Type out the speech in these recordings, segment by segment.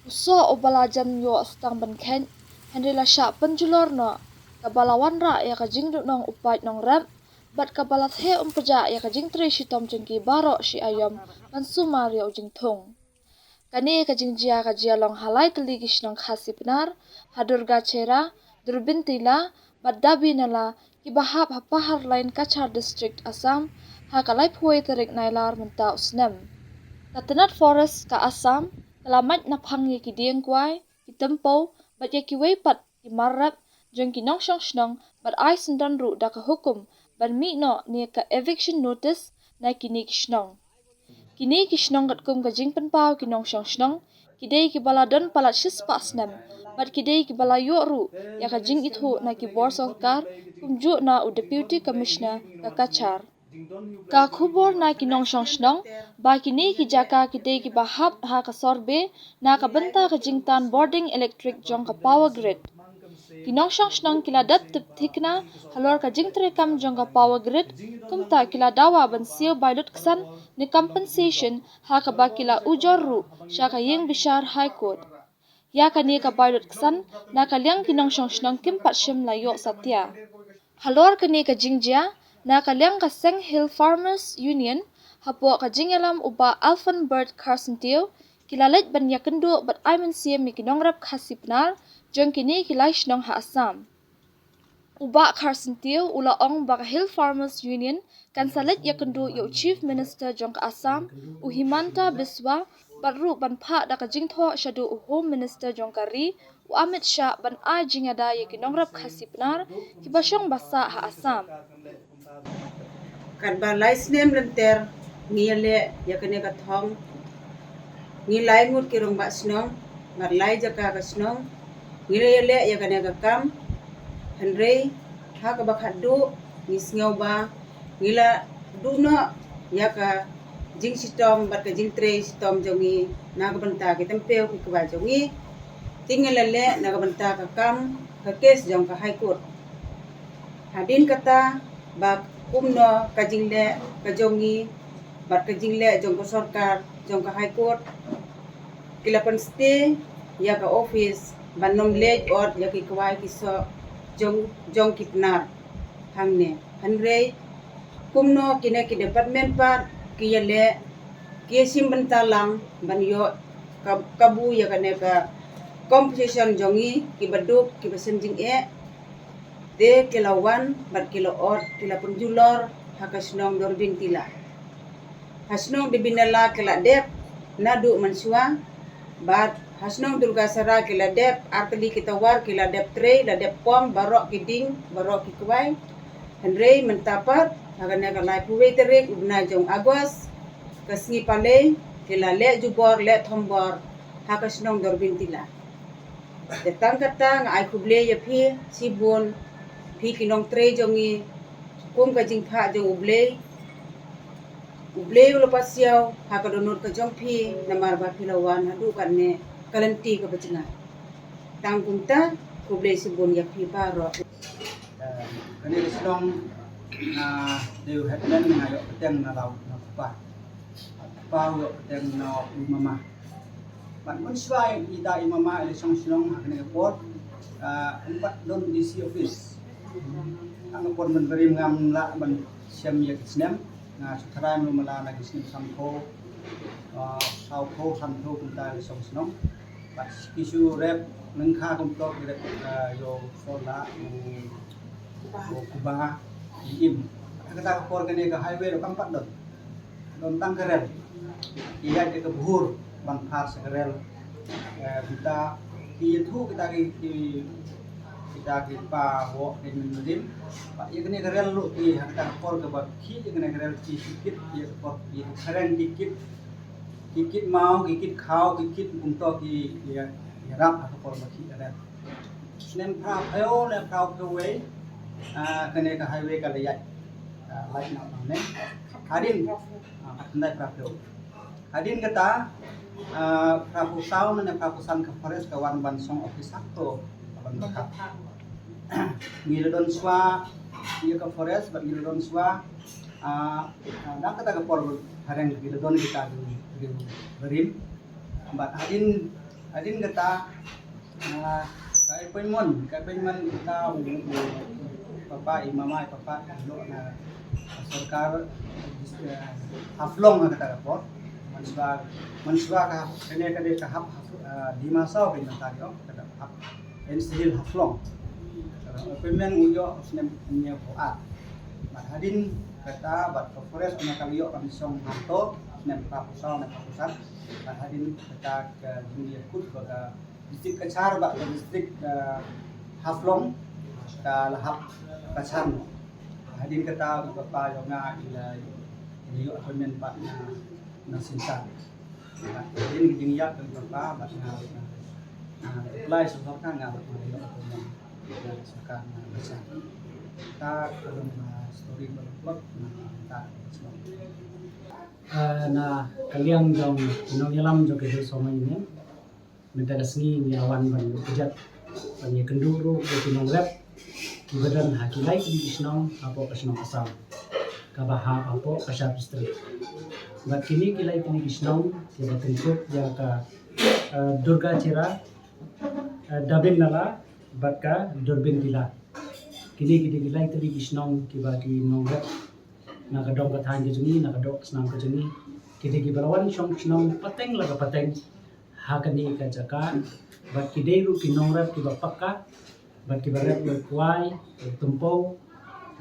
Uso obalajan yo stang benken hendela sha penjulor no kabalawan ra ya ka jingdu nong upai nong rap bat kabalat he peja ya ka jing tri shitom jengki baro shi ayom mansuma rio jing thong kani ka jingjia ka jia long halai teli gishnong khasi benar hadurga chera durbintila badabi nala kibahap hapahar lain kachar district Assam ha kalai phuai terik nailar menta usnem Katanat Forest ka Assam kalamat na pangye ki dieng kwai ki tempo bat ye ki weipat ki marap jeng ki nong shong shnong bat ai sendan ru da ka hukum ban mi no ni ka eviction notice na ki ni kishnong kini kishnong gat kum ka jing pen pau ki nong shong shnong ki dei ki bala don palat shis pa snam bat ki dei ki bala yo ru ya ka jing ithu na ki bor sarkar kum ju na u deputy commissioner ka kachar ka khubor na ki nong shong shnong ba kini ki jaka ki dei ki bahap ha ka sorbe na ka benta ka jingtan boarding electric jong ka power grid kinong shong shnong kila dat tip thikna halor ka jingtre kam jong ka power grid kumta kila dawa ban sio baidot ksan ni compensation ha ka ba kila ujor ru sha ka yeng bishar high court ya ka ni ka baidot ksan na ka liang kinong shong shnong kim pat shim la yo satya halor ka ni ka jingjia na ka liang ka Seng Hill Farmers Union hapo ka jingalam uba Alphenbert Carson Teo kilalet ban yakendo bat aiman siem mi kinongrap khasipnar jong kini kilai shnong ha Assam uba Carson Teo ula ong ba Hill Farmers Union kan salet yakendo yo Chief Minister jong ka Assam u Himanta Biswa baru ban pha da ka jingtho shadu Home Minister jong ka ri u Amit Shah ban a jingada ye kinongrap khasipnar kibashong basa ha Assam kan ba lai snem lenter ngile ya kene ka thong ngilai ngut kirong ba snong ngar lai jaka ka snong ngile le ya kene ka kam hanre ha ka ba khadu ngisngau ba ngila du no ya ka jing sitom bat ka jing tre sitom jongi na ka banta ki tempeu ki ka ba jongi tinggal le na ka banta ka kam ka kes jong ka high court hadin kata ba kumno kajingle kajongi bat kajingle jong ko sarkar jong ka high court kilapan stay ya ka office ban nom lej or ya ki kwai ki so jong kitnar hangne hanre kumno kine ki department par ki yale ki sim bentalang ban yo kabu ya ka ne ka competition jongi ki baduk ki basen jing de kilawan bat kilo ot kila punjulor hakasnong dorbin tila hasnong dibinala kila dep nadu mansua bat hasnong durga sara kila dep arteli kita war kila dep tre la dep pom barok kiding barok kikwai henre mentapat hagana kalai puwe terek ubna jong agwas kasngi pale kila le jubor le thombor hakasnong dorbin tila detang kata ngai kuble ya phi sibun phi kinong tre jongi kum ka jing tha jong uble ulo pasiao ha ka donut ka jong phi namar ba philawan hadu kan ne kalanti ka bacina tanggung ta kuble sibun ya phi baro kani silong na deu hetlen ngayo teng na law na pa yo teng na mama ban mun swai ida imama ele song silong hakne port empat don DC office ang pon man berim ngam la ban siam ya kisnem na sutram lu mala na kisnem samtho sautho samtho kunta ele song silong bat kisu rep nengkha kumtok rep yo sola kuba im kata por kene ka highway ro kampat don tang kerel iya ke buhur ban phar sekerel kita itu kita pa wo in dim pak ye kene kerel lu ti hakta por ke ba ki ye kene kerel ki sikit ye por ye keren dikit mau dikit khau dikit untuk ki ya rap atau por ba ki ada snem pra pheo le pra we kene ka highway ka layat lai na ne hadin atndai pra pheo hadin kata Prapusau na prapusan ka forest kawan bansong office sakto ban bakap ngilodon swa iya ka forest bat ngilodon swa dan kata ka por hareng ngilodon kita di berim bat hadin Adin kata kai penmon kita papa imamai papa lo na sarkar haflong kata kapor manswa ka kene ka hap di masa ke tadi kata hap ensil haflong penmen uyo snem nya poa hadin kata bat forest ona kaliyo kami song hanto snem kapusal na kapusat hadin kata ke dunia kut ke distrik Kachar ba distrik Haflong ka lahap Kachan hadin kata papa yo nga ila yo appointment pa na sinsa hadin giding yak ng papa ba na apply sa sarkar nga ba yo appointment na sarkar na Kachan ta kalong story ba plot na ta na kaliang jong nong yalam jo ke somai ini mendagasngi ni awan ban kejat ban ye kenduru ke tinong rep badan hakilai di isnong apo kasnong asam kabaha apo kasar distrik bat kini kilai tini isnong ya batengkut ya ka durga cira dabin nala bat ka durbin dila kini kilai tini isnong kibagi nong rep na kadong kathan ke juni na kadok snam ke juni kidi ki balawan shong snong pateng laga pateng hakani ka jaka bat ki deiru ki nongrap ki bapakka bat ki barep yo kwai yo tumpo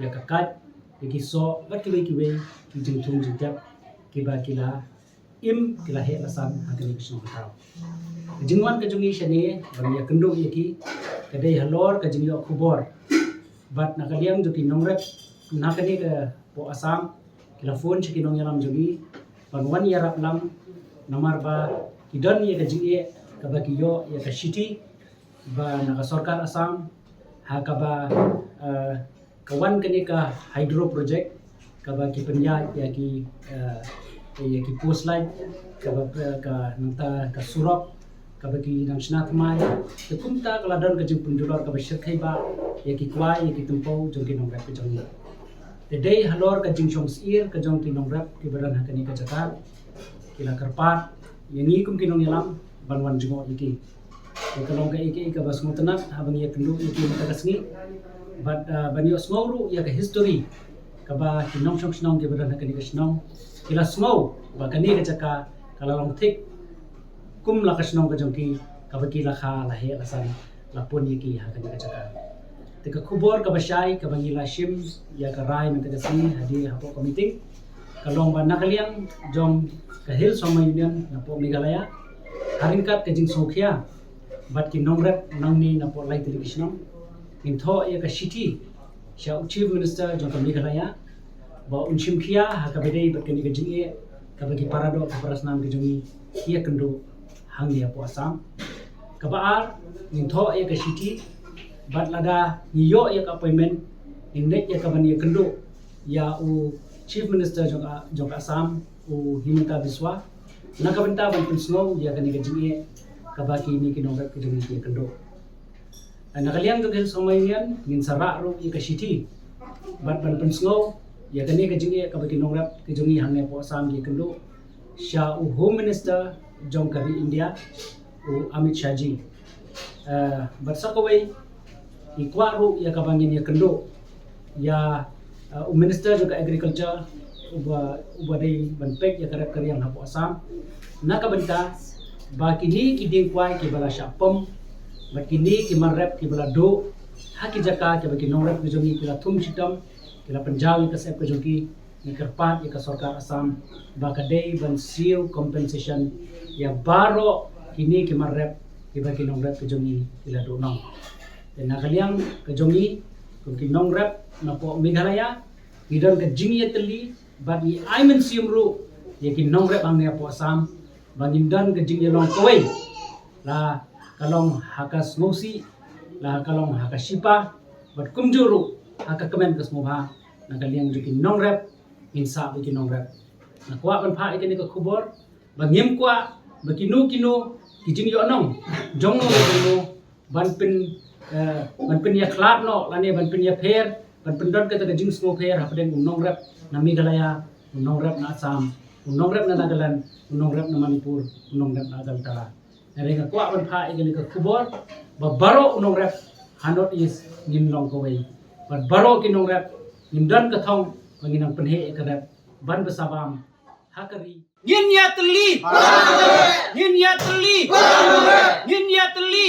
ya kakat ki so bat ki we ki jingtung jingjap ki ba kila im kila he asan hakani ki shong tao jingwan ka juni shani ban ya kendo ki kadai halor ka jingyo khubor bat na kaliam jo ki nongrap na kani ka po asam kila phone chi kinong yalam jogi pangwan yarap lam namar ba kidon ye ka jinge ka ba kiyo ye ka city ba na ka sarkar asam ha ka ba kawan kani ka hydro project ka ba ki penya ya ki post line ka ba ka nanta ka surop ka ba ki nang snat mai te kumta kala don ka jing punjulor ka ba shirkhai ba ye ki kwai ye ki tumpo jong ki nong rap jong the day halor ka jing shong sir ka jong tinong rap ki baran hakani ka jata kila karpat yangi kum kinong yalam banwan jingo iki kalong ka iki ka bas mutanat habang ya kendu iki matagasngi but banyo smawru ya ka history ka ba kinong shong snong ki baran hakani ka snong kila smaw ba kani ka jaka kalalong thik kum la ka snong ka jong ki ka ba kila kha la he la san la pon iki hakani ka jaka tika kubor ka basyai ka bangila shim ya ka rai matagasngi hadi hapo committee kalong ba nakaliang jom kahil sama union na po Meghalaya haringkat ka jing sokhya bat ki nongrep nangni na po lai television intho ya ka city sha chief minister jong ka Meghalaya ba unshim khia ha ka bedei bat kani ka jing e ka bagi parado ka parasnam ka jongi kia kendo hang ya po asam ka baar intho ya ka city bat lada niyo ya ka appointment indet ya ka ban ya kendo ya u chief minister jong ka asam u Himanta Biswa nakabenta ban pinsno ya kani ka jinge kabaki ni kinongrap ki jinge ki kendo nakaliang ka gel somayan ngin sara ro ka city bat ban pinsno ya kani ka jinge kabaki nongrap ki jinge hangne po asam ki kendo sha u home minister jong kari India u Amit Shah ji bat sakawai ikwa ro ya kabangin ya kendo ya minister juga agriculture uba dei banpek ya karap karyang hapo asam nakabenta ba kini kiding kwai ki bala shapom ba kini ki marrep ki bala do haki jaka ki ba ki nongrep ki jongi kila thum chitam kila punjab ka sep ka jongi ni karpat ka sarkar asam ba ka dei ban seal compensation ya baro kini ki marrep ki ba ki nongrep ki jongi kila do nong dan nakaliang ka jongi ki nongrep na po Meghalaya idon ka jingi teli bagi aimen siumru yakin nongrep ang niya po asam bangindan ka jingi long kawai la kalong hakas ngosi la kalong hakasipa bat kumjuru haka kemen kas mubha na kaliang jukin nongrep insa bikin nongrep na kwa ban pha ikani ka khubor bangim kwa bakinu kijing yo nong jong no ban pin ya klat no lani ban pin ya pher ban pin don ka ta jing smo pher hapden nongrep na Meghalaya, nongrep na Assam, nongrep na Nagaland, nongrep na Manipur, nongrep na Agartala. Mereka kuat ban pha ikan ka kubor ba baro nong rep hanot is ngin long ko wei. Ba baro ki nong rep ngin dan ka thong ngin ang penhe ka rep ban besabam hakari. Yin ya teli. Yin ya teli. Yin ya teli.